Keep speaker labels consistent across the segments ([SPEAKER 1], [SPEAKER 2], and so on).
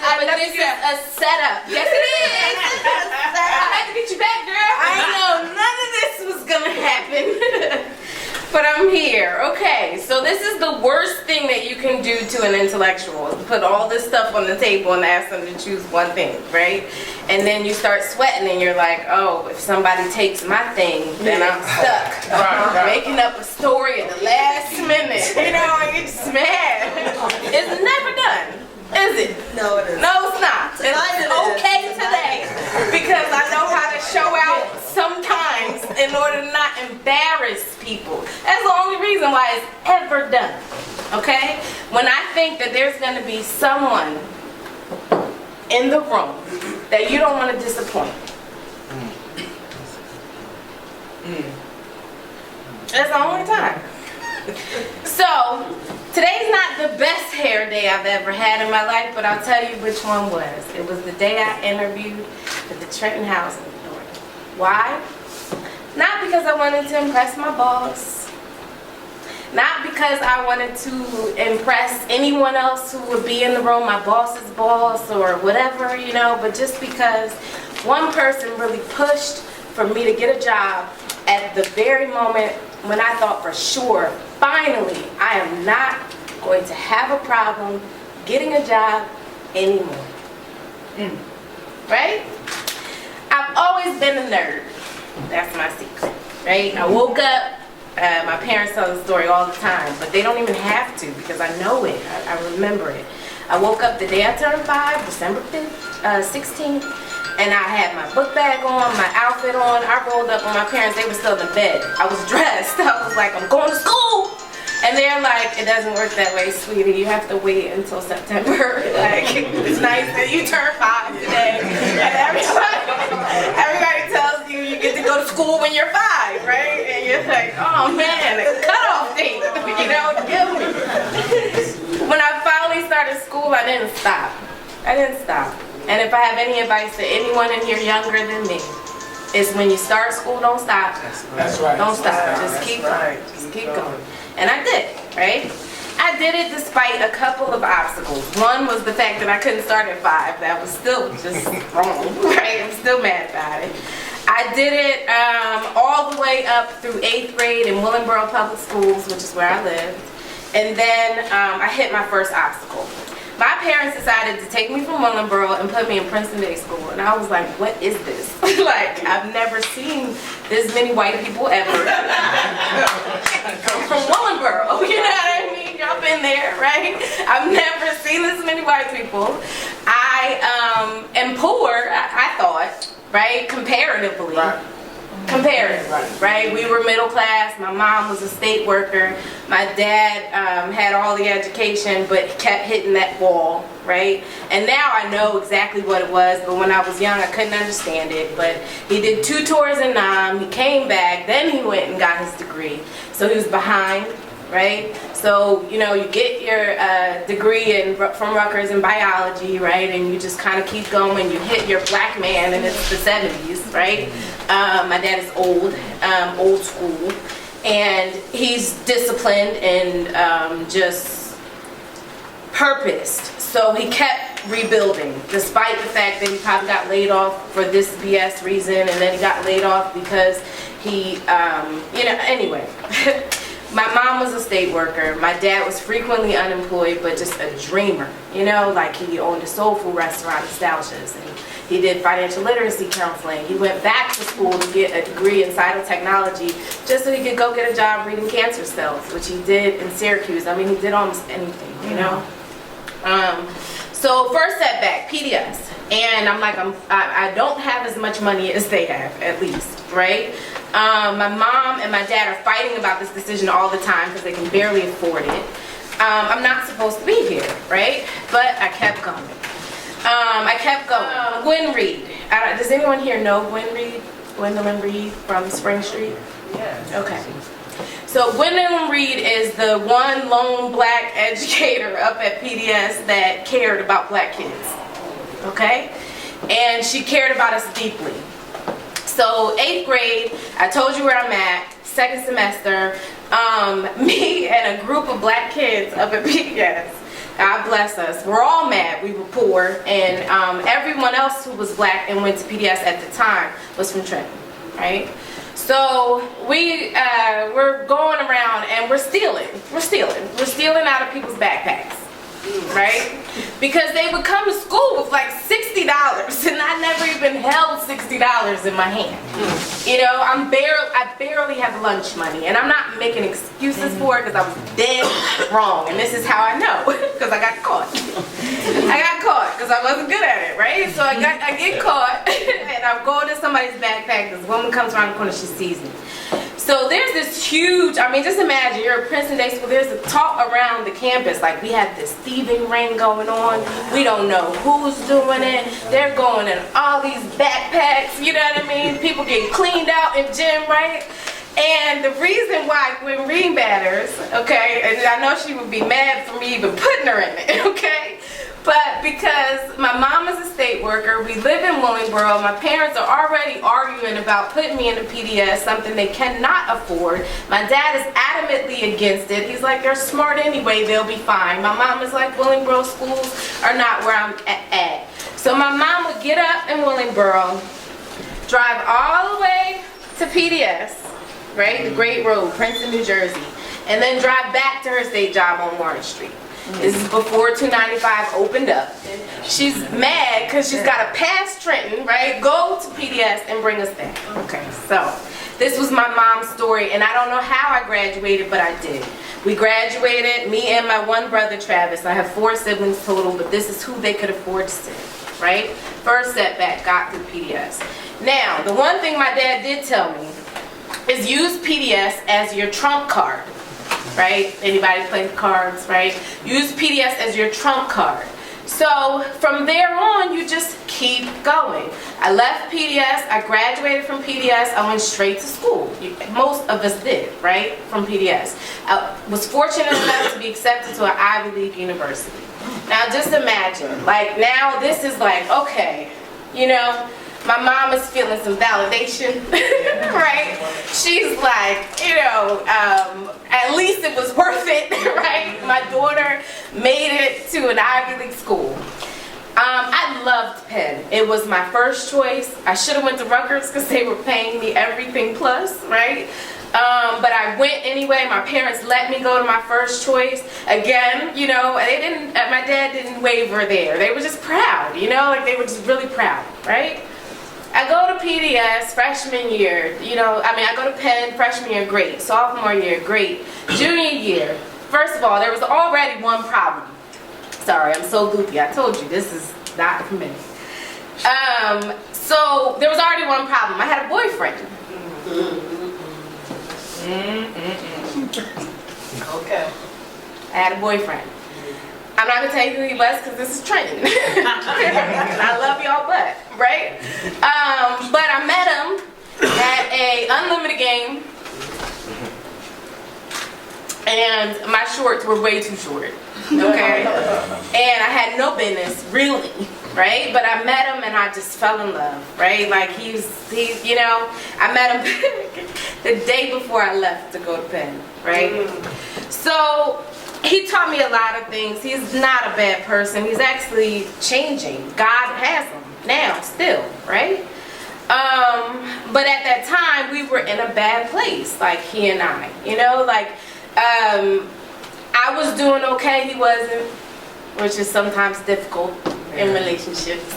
[SPEAKER 1] but this is a setup. Yes, it is. I had to get you back, girl. I know none of this was gonna happen. But I'm here. Okay, so this is the worst thing that you can do to an intellectual, is put all this stuff on the table and ask them to choose one thing, right? And then you start sweating and you're like, oh, if somebody takes my thing, then I'm stuck. Right. Making up a story at the last minute, you know, and you're just mad. It's never done. Is it?
[SPEAKER 2] No, it isn't.
[SPEAKER 1] No, it's not. It's okay today because I know how to show out sometimes in order to not embarrass people. That's the only reason why it's ever done. Okay? When I think that there's going to be someone in the room that you don't want to disappoint. That's the only time. So, today's not the best hair day I've ever had in my life, but I'll tell you which one was. It was the day I interviewed at the Trenton Housing Authority. Why? Not because I wanted to impress my boss. Not because I wanted to impress anyone else who would be in the room, my boss's boss or whatever, you know, but just because one person really pushed for me to get a job at the very moment when I thought for sure, finally, I am not going to have a problem getting a job anymore. Right? I've always been a nerd. That's my secret. Right? I woke up, my parents tell the story all the time, but they don't even have to because I know it. I remember it. I woke up the day I turned 5, December 5th, 16th. And I had my book bag on, my outfit on. I rolled up on my parents. They were still in bed. I was dressed. I was like, I'm going to school. And they're like, it doesn't work that way, sweetie. You have to wait until September. Like, it's nice that you turned 5 today. And everybody tells you you get to go to school when you're 5, right? And you're like, oh man, it's cutoff date. You know, kill me. When I finally started school, I didn't stop. I didn't stop. And if I have any advice to anyone in here younger than me, it's when you start school, don't stop.
[SPEAKER 3] That's right.
[SPEAKER 1] Don't stop. Just keep going. Just keep going. And I did, right? I did it despite a couple of obstacles. One was the fact that I couldn't start at 5. That was still just wrong, right? I'm still mad about it. I did it all the way up through 8th grade in Willingboro Public Schools, which is where I lived. And then I hit my first obstacle. My parents decided to take me from Willingboro and put me in Princeton Day School. And I was like, what is this? Like, I've never seen this many white people ever. I'm from Willingboro, you know what I mean? Y'all been there, right? I've never seen this many white people. I am poor, I thought, right? Comparatively. Comparatively, right? We were middle class. My mom was a state worker. My dad had all the education, but kept hitting that wall, right? And now I know exactly what it was, but when I was young, I couldn't understand it. But he did 2 tours in Nam. He came back. Then he went and got his degree. So he was behind, right? So, you know, you get your degree from Rutgers in biology, right? And you just kind of keep going. You hit your black man, and it's the 70s, right? My dad is old school, and he's disciplined and just purposed. So he kept rebuilding, despite the fact that he probably got laid off for this BS reason, and then he got laid off because he, you know, anyway. My mom was a state worker. My dad was frequently unemployed, but just a dreamer. You know, like he owned a soul food restaurant, Nostalgia's, and he did financial literacy counseling. He went back to school to get a degree in cytotechnology just so he could go get a job reading cancer cells, which he did in Syracuse. I mean, he did almost anything, you know. So first setback, PDS, and I'm like, I don't have as much money as they have, at least, right? My mom and my dad are fighting about this decision all the time because they can barely afford it. I'm not supposed to be here, right? But I kept going. I kept going. Gwen Reed. Does anyone here know Gwen Reed? Gwendolyn Reed from Spring Street?
[SPEAKER 3] Yeah.
[SPEAKER 1] Okay. So Gwendolyn Reed is the one lone black educator up at PDS that cared about black kids. Okay? And she cared about us deeply. So 8th grade, I told you where I'm at, 2nd semester, me and a group of black kids up at PDS God bless us. We're all mad we were poor, and everyone else who was black and went to PDS at the time was from Trenton, right? So we're going around and we're stealing out of people's backpacks, right? Because they would come to school with like $60, and I never even held $60 in my hand. You know, I barely have lunch money, and I'm not making excuses for it because I was dead wrong, and this is how I know, because I got caught. I got caught because I wasn't good at it, right? So I get caught, and I'm going to somebody's backpack. This woman comes around the corner, she sees me. So there's this huge, I mean, just imagine, you're at Princeton Day School, there's a talk around the campus, like we have this thieving ring going on, we don't know who's doing it, they're going in all these backpacks, you know what I mean? People get cleaned out in gym, right? And the reason why Gwen Ream matters, okay, and I know she would be mad for me even putting her in it, okay? But because my mom is a state worker, we live in Willingboro, my parents are already arguing about putting me in a PDS, something they cannot afford. My dad is adamantly against it. He's like, they're smart anyway, they'll be fine. My mom is like, Willingboro schools are not where I'm at. So my mom would get up in Willingboro, drive all the way to PDS, right, the Great Road, Princeton, New Jersey, and then drive back to her state job on Warren Street. This is before 295 opened up. She's mad because she's got to pass Trenton, right? Go to PDS and bring us back. Okay, so this was my mom's story, and I don't know how I graduated, but I did. We graduated, me and my one brother, Travis. I have 4 siblings total, but this is who they could afford to send, right? First setback, got through PDS. Now, the one thing my dad did tell me is use PDS as your trump card. Right? Anybody play cards, right? Use PDS as your trump card. So from there on, you just keep going. I left PDS, I graduated from PDS, I went straight to school. Most of us did, right? From PDS. I was fortunate enough to be accepted to an Ivy League university. Now just imagine, like now this is like, okay, you know, my mom is feeling some validation, right? She's like, you know, at least it was worth it, right? My daughter made it to an Ivy League school. I loved Penn. It was my first choice. I should have went to Rutgers because they were paying me everything plus, right? But I went anyway. My parents let me go to my first choice. Again, you know, they didn't. My dad didn't waver there. They were just proud, you know, like they were just really proud, right? I go to PDS freshman year, you know, I mean, I go to Penn freshman year, great. Sophomore year, great. Junior year, first of all, there was already one problem. Sorry, I'm so goofy. I told you, this is not for me. So there was already one problem. I had a boyfriend.
[SPEAKER 2] Okay.
[SPEAKER 1] I had a boyfriend. I'm not going to tell you who he was because this is Trenton. I love y'all, but, right? But I met him at a unlimited game, and my shorts were way too short, okay? And I had no business, really, right? But I met him and I just fell in love, right? Like he's you know, I met him the day before I left to go to Penn, right? So he taught me a lot of things. He's not a bad person. He's actually changing. God has him now, still, right? But at that time, we were in a bad place, like he and I. You know, like I was doing okay, he wasn't, which is sometimes difficult in relationships.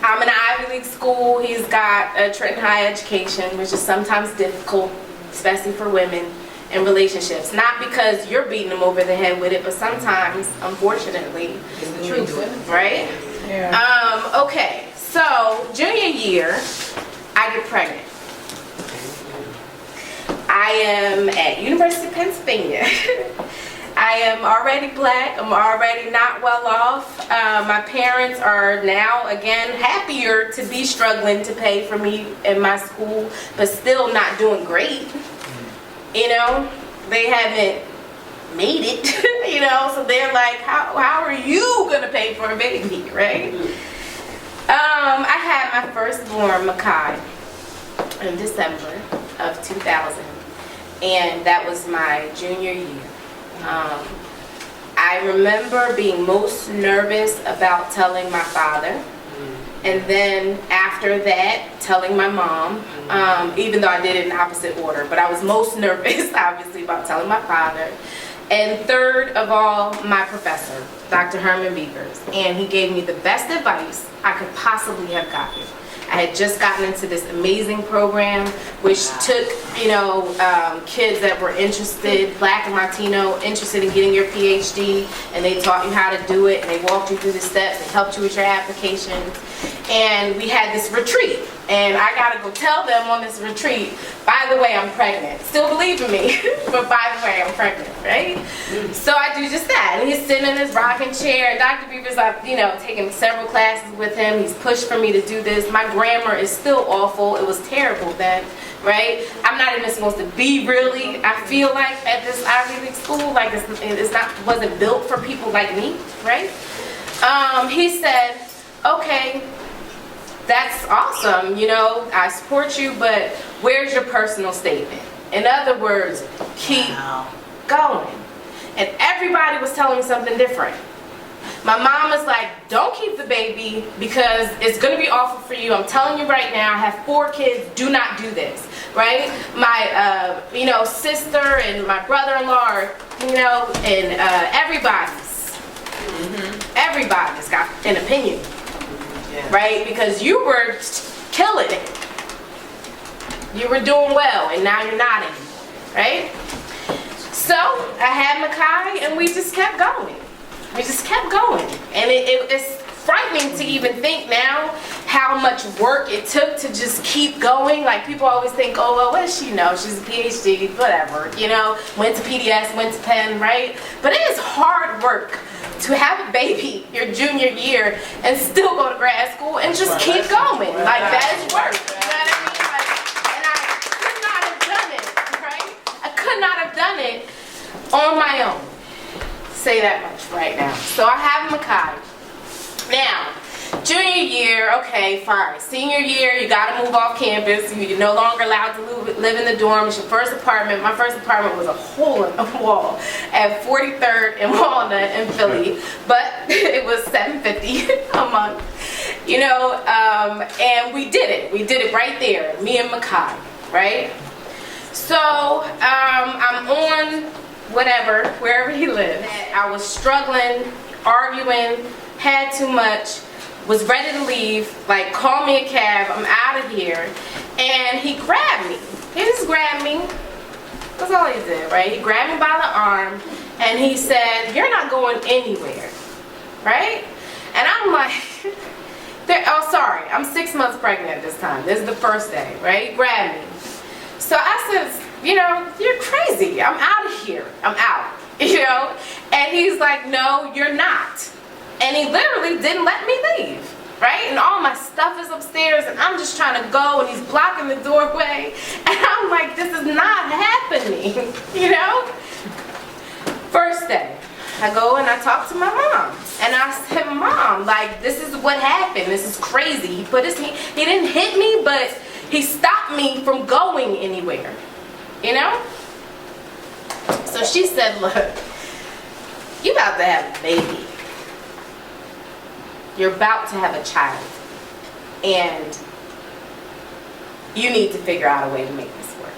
[SPEAKER 1] I'm in an Ivy League school. He's got a Trenton High education, which is sometimes difficult, especially for women. In relationships, not because you're beating them over the head with it, but sometimes, unfortunately, it's the truth, right? Yeah. Okay, so junior year, I get pregnant. I am at University of Pennsylvania. I am already black. I'm already not well off. My parents are now, again, happier to be struggling to pay for me in my school, but still not doing great. You know, they haven't made it, you know, so they're like, how are you going to pay for a baby, right? I had my firstborn, Makai, in December of 2000, and that was my junior year. I remember being most nervous about telling my father. And then after that, telling my mom, even though I did it in opposite order. But I was most nervous, obviously, about telling my father. And third of all, my professor, Dr. Herman Beavers. And he gave me the best advice I could possibly have gotten. I had just gotten into this amazing program which took, kids that were interested, Black and Latino, interested in getting your PhD, and they taught you how to do it, and they walked you through the steps, they helped you with your applications. And we had this retreat, and I gotta go tell them on this retreat, by the way, I'm pregnant. Still believe in me, but by the way, I'm pregnant, right? So I do just that, and he's sitting in his rocking chair, and Dr. Beavers, I've, taken several classes with him. He's pushed for me to do this. My grammar is still awful. It was terrible then, right? I'm not even supposed to be really, I feel like, at this Ivy League school, like wasn't built for people like me, right? He said, okay, that's awesome, I support you, but where's your personal statement? In other words, keep going. And everybody was telling me something different. My mom was like, don't keep the baby because it's going to be awful for you. I'm telling you right now, I have 4 kids, do not do this, right? My, sister and my brother-in-law, and everybody's got an opinion. Yeah. Right? Because you were killing it. You were doing well, and now you're not anymore, right? So I had Makai, and we just kept going. And it's frightening to even think now how much work it took to just keep going. Like, people always think, oh, well, what does she know? She's a PhD, whatever, went to PDS, went to Penn, right? But it is hard work to have a baby your junior year and still go to grad school and just keep going. Like, that is work. You know what I mean? And I could not have done it, right? I could not have done it on my own. Say that much right now. So I have Makai. Now, junior year, okay, fine. Senior year, you gotta move off campus. You're no longer allowed to live in the dorm. It's your first apartment. My first apartment was a hole in the wall at 43rd and Walnut in Philly, but it was $750 a month, and we did it. We did it right there, me and Makai, right? So I'm on wherever he lived. I was struggling, arguing, had too much, was ready to leave, like, call me a cab, I'm out of here. And he grabbed me. He just grabbed me. That's all he did, right? He grabbed me by the arm and he said, you're not going anywhere, right? And I'm like, oh, sorry, I'm 6 months pregnant at this time. This is the first day, right? He grabbed me. So I said, you're crazy. I'm out of here. I'm out, And he's like, no, you're not. And he literally didn't let me leave, right? And all my stuff is upstairs, and I'm just trying to go, and he's blocking the doorway. And I'm like, this is not happening, First day, I go and I talk to my mom. And I said, Mom, like, this is what happened. This is crazy. He didn't hit me, but he stopped me from going anywhere, So she said, look, you about to have a baby. You're about to have a child. And you need to figure out a way to make this work.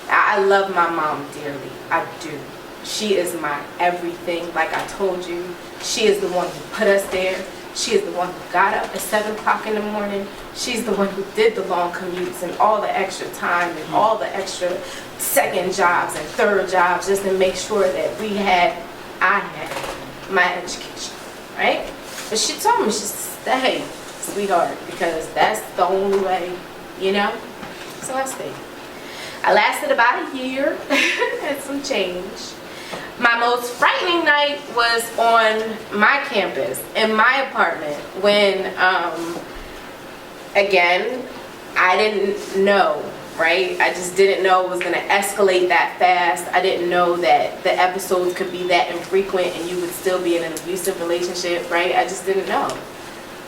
[SPEAKER 1] I love my mom dearly. I do. She is my everything. Like I told you, she is the one who put us there. She is the one who got up at 7 o'clock in the morning. She's the one who did the long commutes and all the extra time and all the extra second jobs and third jobs just to make sure that I had my education, right? But she told me, she said, stay, sweetheart, because that's the only way, So I stayed. I lasted about a year and some change. My most frightening night was on my campus, in my apartment, when, again, I didn't know, right? I just didn't know it was going to escalate that fast. I didn't know that the episodes could be that infrequent and you would still be in an abusive relationship, right? I just didn't know.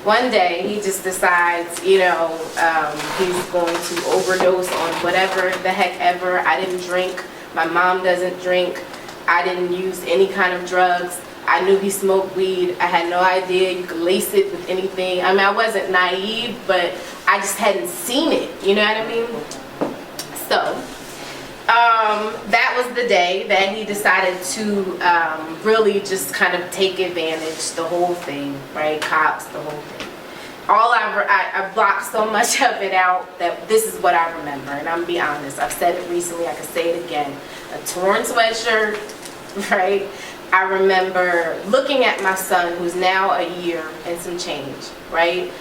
[SPEAKER 1] One day, he just decides, he's going to overdose on whatever the heck ever. I didn't drink. My mom doesn't drink. I didn't use any kind of drugs. I knew he smoked weed. I had no idea you could lace it with anything. I mean, I wasn't naive, but I just hadn't seen it. You know what I mean? So, that was the day that he decided to really just kind of take advantage, the whole thing, right? Cops, the whole thing. I blocked so much of it out that this is what I remember, and I'm gonna be honest. I've said it recently. I can say it again. A torn sweatshirt, right? I remember looking at my son, who's now a year and some change, right?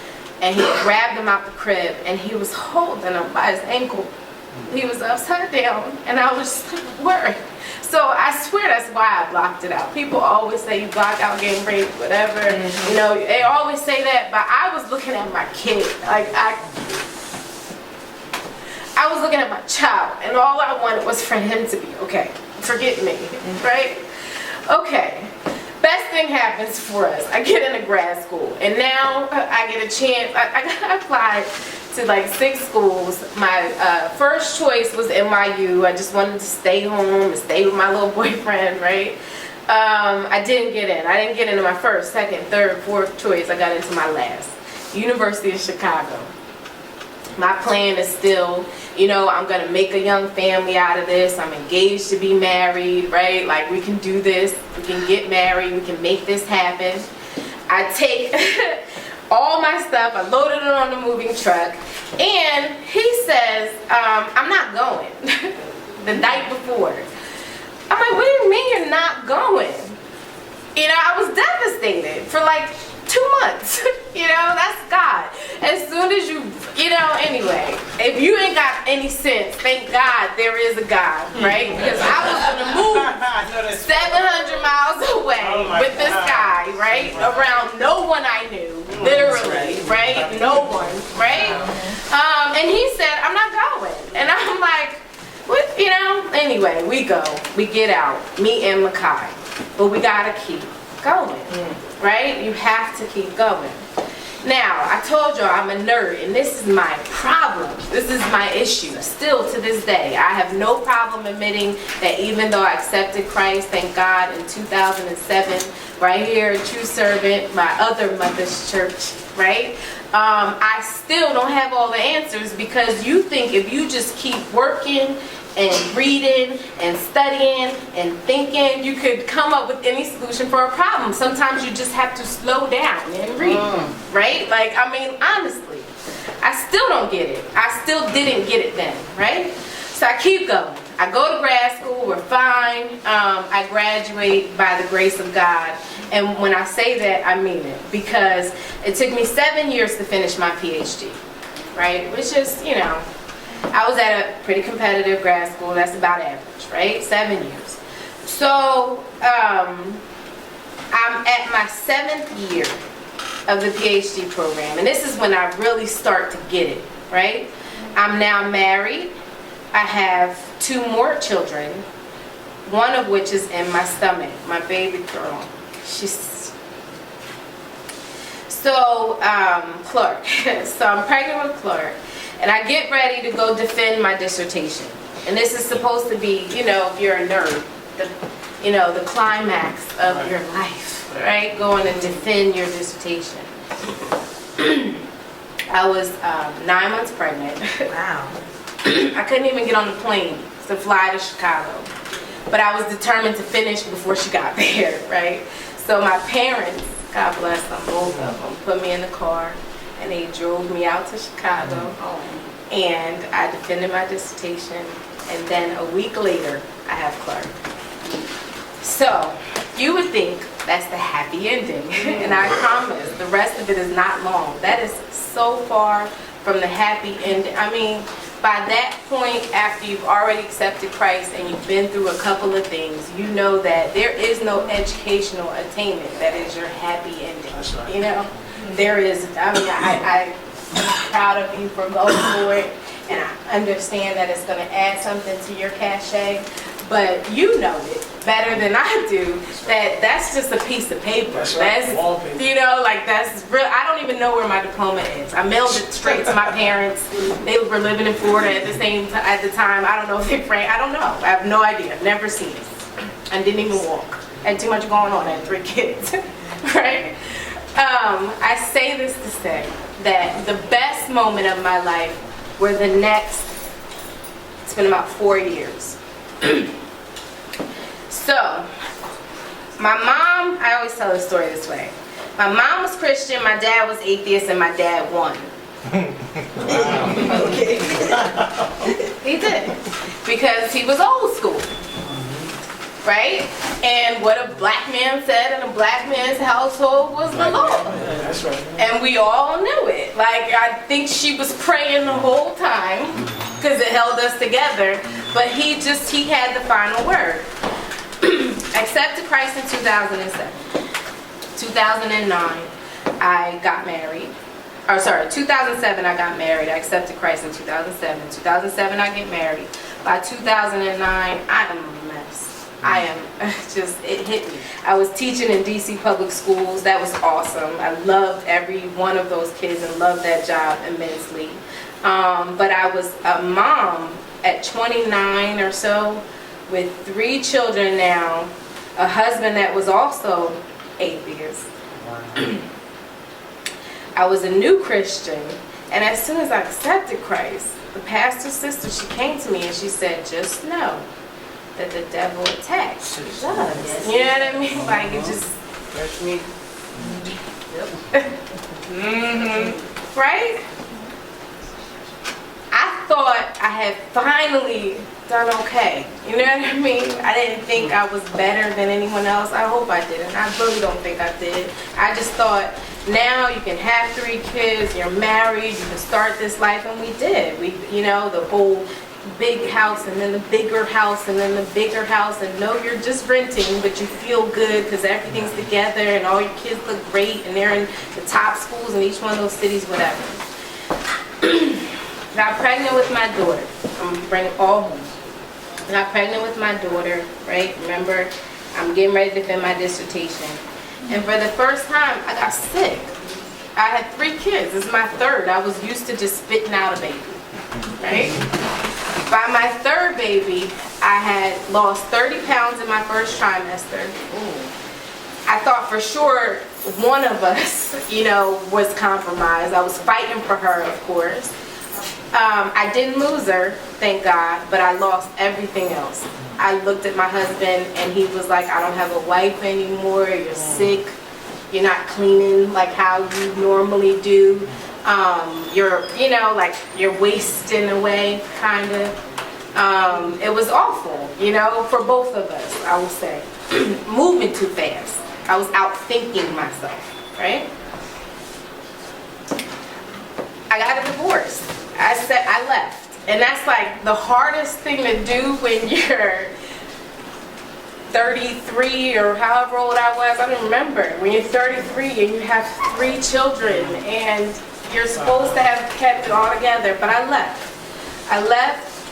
[SPEAKER 1] And he grabbed him out the crib, and he was holding him by his ankle. He was upside down, and I was just worried. So I swear that's why I blocked it out. People always say you block out getting raped, whatever. You know, they always say that, but I was looking at my kid. Like, I was looking at my child, and all I wanted was for him to be okay. Forget me, right? Okay. Best thing happens for us. I get into grad school, and now I get a chance. I applied to like 6 schools. My first choice was NYU. I just wanted to stay home and stay with my little boyfriend, right? I didn't get in. I didn't get into my first, second, third, fourth choice. I got into my last. University of Chicago. My plan is still, you know, I'm going to make a young family out of this. I'm engaged to be married, right? Like, we can do this. We can get married. We can make this happen. I take all my stuff. I loaded it on the moving truck. And he says, I'm not going. The night before. I'm like, what do you mean you're not going? You know, I was devastated for like 2 months. You know, that's God. As soon as you know, anyway, if you ain't got any sense, thank God there is a God, right? Because I was going to move 700 miles away with this guy, right? Around no one I knew, literally, right? No one, right? And he said, I'm not going. And I'm like, what? You know, anyway, we go. We get out, me and Makai. But we got to keep going, right? You have to keep going. Now, I told y'all I'm a nerd, and this is my problem. This is my issue. Still to this day, I have no problem admitting that even though I accepted Christ, thank God, in 2007, right here at True Servant, my other mother's church, right? I still don't have all the answers, because you think if you just keep working and reading and studying and thinking, you could come up with any solution for a problem. Sometimes you just have to slow down and read, right? Like, I mean, honestly, I still don't get it. I still didn't get it then, right? So I keep going. I go to grad school, we're fine. I graduate by the grace of God. And when I say that, I mean it. Because it took me 7 years to finish my PhD, right? Which is, you know, I was at a pretty competitive grad school. That's about average, right? 7 years. So I'm at my 7th year of the PhD program. And this is when I really start to get it, right? I'm now married. I have 2 more children, one of which is in my stomach, my baby girl. She's Clark. So I'm pregnant with Clark. And I get ready to go defend my dissertation. And this is supposed to be, you know, if you're a nerd, the climax of your life, right? Going and defend your dissertation. I was 9 months pregnant. Wow. I couldn't even get on the plane to fly to Chicago. But I was determined to finish before she got there, right? So my parents, God bless them, both of them, put me in the car. And they drove me out to Chicago, and I defended my dissertation, and then a week later, I have Clark. So, you would think that's the happy ending, and I promise, the rest of it is not long. That is so far from the happy ending. I mean, by that point, after you've already accepted Christ and you've been through a couple of things, you know that there is no educational attainment that is your happy ending. That's right. You know? There is, I mean, I'm proud of you for going for it, and I understand that it's going to add something to your cachet, but you know it better than I do, that's just a piece of paper. That's you know, like, that's real. I don't even know where my diploma is. I mailed it straight to my parents. They were living in Florida at the time. I don't know if they I don't know. I have no idea. I've never seen it. I didn't even walk. I had too much going on. I had 3 kids, right? I say this to say that the best moment of my life were the next, it's been about 4 years. So, my mom, I always tell the story this way. My mom was Christian, my dad was atheist, and my dad won. Okay. He did. Because he was old school. Right? And what a black man said in a black man's household was the law.
[SPEAKER 2] That's right.
[SPEAKER 1] And we all knew it. Like, I think she was praying the whole time because it held us together. But he had the final word. Accepted Christ in 2007. 2009, I got married. 2007 I got married. I accepted Christ in 2007. 2007 I get married. By 2009, I am a mess. I am just, it hit me. I was teaching in DC public schools. That was awesome. I loved every one of those kids and loved that job immensely. But I was a mom at 29 or so with 3 children now, a husband that was also atheist. I was a new Christian, and as soon as I accepted Christ, the pastor's sister, she came to me and she said, just know that the devil attacks. He does. You know what I mean? Like, it just...
[SPEAKER 2] That's me.
[SPEAKER 1] Right? I thought I had finally done okay. You know what I mean? I didn't think I was better than anyone else. I hope I didn't. I really don't think I did. I just thought, now you can have 3 kids, you're married, you can start this life, and we did. We, you know, the whole big house, and then the bigger house, and then the bigger house, and no, you're just renting, but you feel good because everything's together, and all your kids look great, and they're in the top schools in each one of those cities, whatever. Got pregnant with my daughter. I'm bringing all home. Got pregnant with my daughter, right? Remember, I'm getting ready to defend my dissertation. And for the first time, I got sick. I had 3 kids. This is my 3rd. I was used to just spitting out a baby, right? By my 3rd baby, I had lost 30 pounds in my first trimester. I thought for sure one of us, you know, was compromised. I was fighting for her, of course. I didn't lose her, thank God, but I lost everything else. I looked at my husband and he was like, I don't have a wife anymore, you're sick, you're not cleaning like how you normally do, you're, you know, like you're wasting away, kind of. It was awful, you know, for both of us, I will say. Moving too fast. I was outthinking myself, right? I got a divorce. I left. And that's like the hardest thing to do when you're 33 or however old I was. I don't remember. When you're 33 and you have 3 children and you're supposed to have kept it all together. But I left.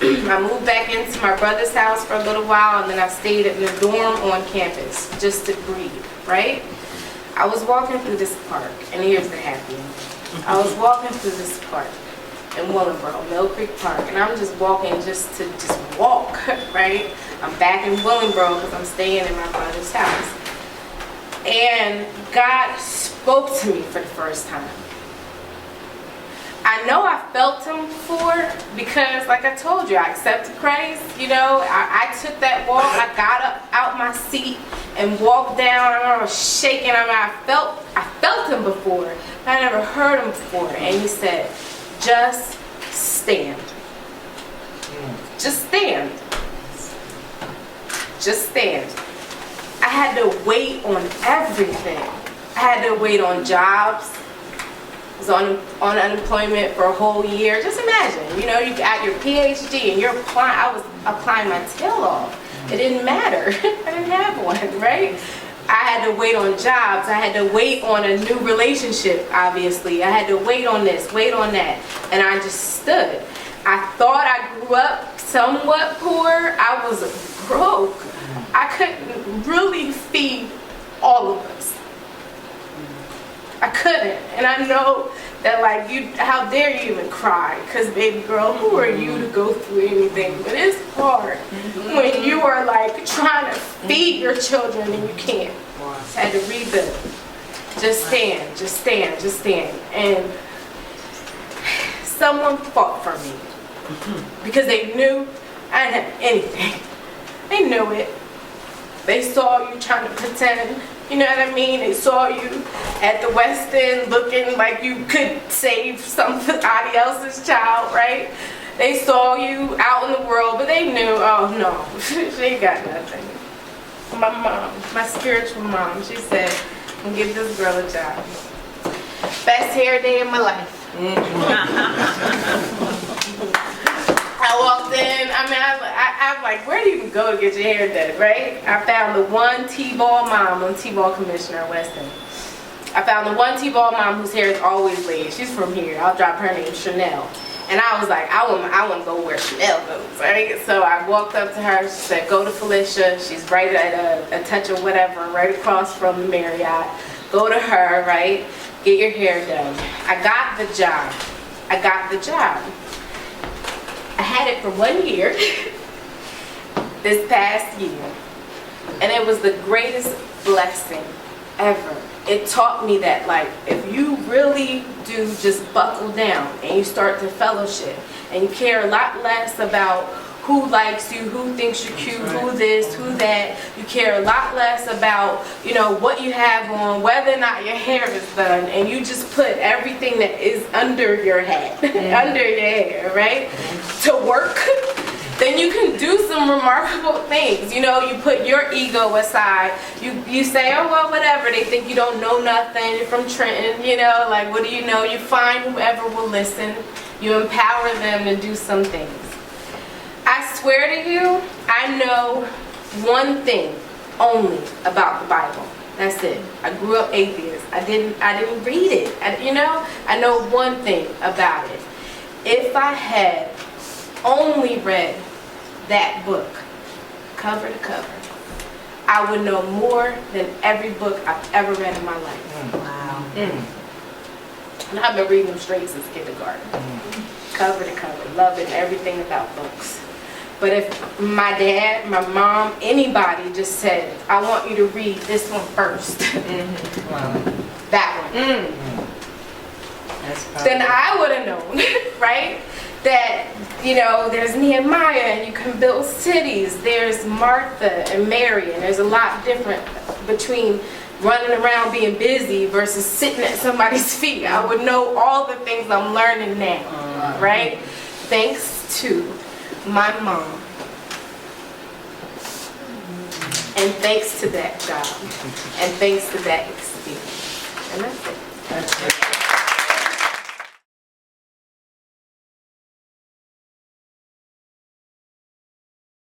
[SPEAKER 1] I moved back into my brother's house for a little while, and then I stayed in the dorm on campus just to breathe, right? I was walking through this park, and here's the happy end. I was walking through this park in Willingboro, Mill Creek Park, and I'm just walking just to walk, right? I'm back in Willingboro because I'm staying in my brother's house. And God spoke to me for the first time. I know I felt him before because, like I told you, I accepted Christ. You know, I took that walk. I got up out my seat and walked down. I remember shaking. I felt him before, but I never heard him before. And he said, just stand. Just stand. Just stand. I had to wait on everything. I had to wait on jobs. I was on unemployment for a whole year. Just imagine, you know, you got your PhD and you're applying. I was applying my tail off. It didn't matter. I didn't have one, right? I had to wait on jobs. I had to wait on a new relationship, obviously. I had to wait on this, wait on that. And I just stood. I thought I grew up somewhat poor. I was broke. I couldn't really feed all of us. I couldn't. And I know that like how dare you even cry? Because baby girl, who are you to go through anything? But it's hard when you are like trying to feed your children and you can't. So I had to rebuild. Just stand, just stand, just stand. And someone fought for me because they knew I didn't have anything. They knew it. They saw you trying to pretend, you know what I mean? They saw you at the West End looking like you could save somebody else's child, right? They saw you out in the world, but they knew, oh no, she ain't got nothing. My mom, my spiritual mom, she said, I'm gonna give this girl a job. Best hair day of my life. I walked in, I'm like, where do you even go to get your hair done, right? I found the one T-ball mom, I'm T-ball commissioner at West End. I found the one T-ball mom whose hair is always laid. She's from here. I'll drop her name, Chanel. And I was like, I want to go where Chanel goes, right? So I walked up to her. She said, go to Felicia. She's right at a touch of whatever, right across from the Marriott. Go to her, right? Get your hair done. I got the job. I got the job. I had it for 1 year, this past year. And it was the greatest blessing ever. It taught me that, like, if you really do just buckle down and you start to fellowship and you care a lot less about who likes you, who thinks you're cute, who this, who that, you care a lot less about, you know, what you have on, whether or not your hair is done, and you just put everything that is under your head, under your hair, right, to work, then you can do some remarkable things. You know, you put your ego aside. You say, oh, well, whatever. They think you don't know nothing. You're from Trenton, you know, like, what do you know? You find whoever will listen. You empower them to do some things. I swear to you, I know one thing only about the Bible. That's it. I grew up atheist. I didn't read it. I know one thing about it. If I had only read that book, cover to cover, I would know more than every book I've ever read in my life. Wow. And I've been reading them straight since kindergarten. Cover to cover, loving everything about books. But if my dad, my mom, anybody just said, I want you to read this one first, that one, then I would have known, right? That, you know, there's Nehemiah and you can build cities. There's Martha and Mary, and there's a lot different between running around being busy versus sitting at somebody's feet. I would know all the things I'm learning now, right? Thanks to my mom. And thanks to that job. And thanks to that experience. And that's it.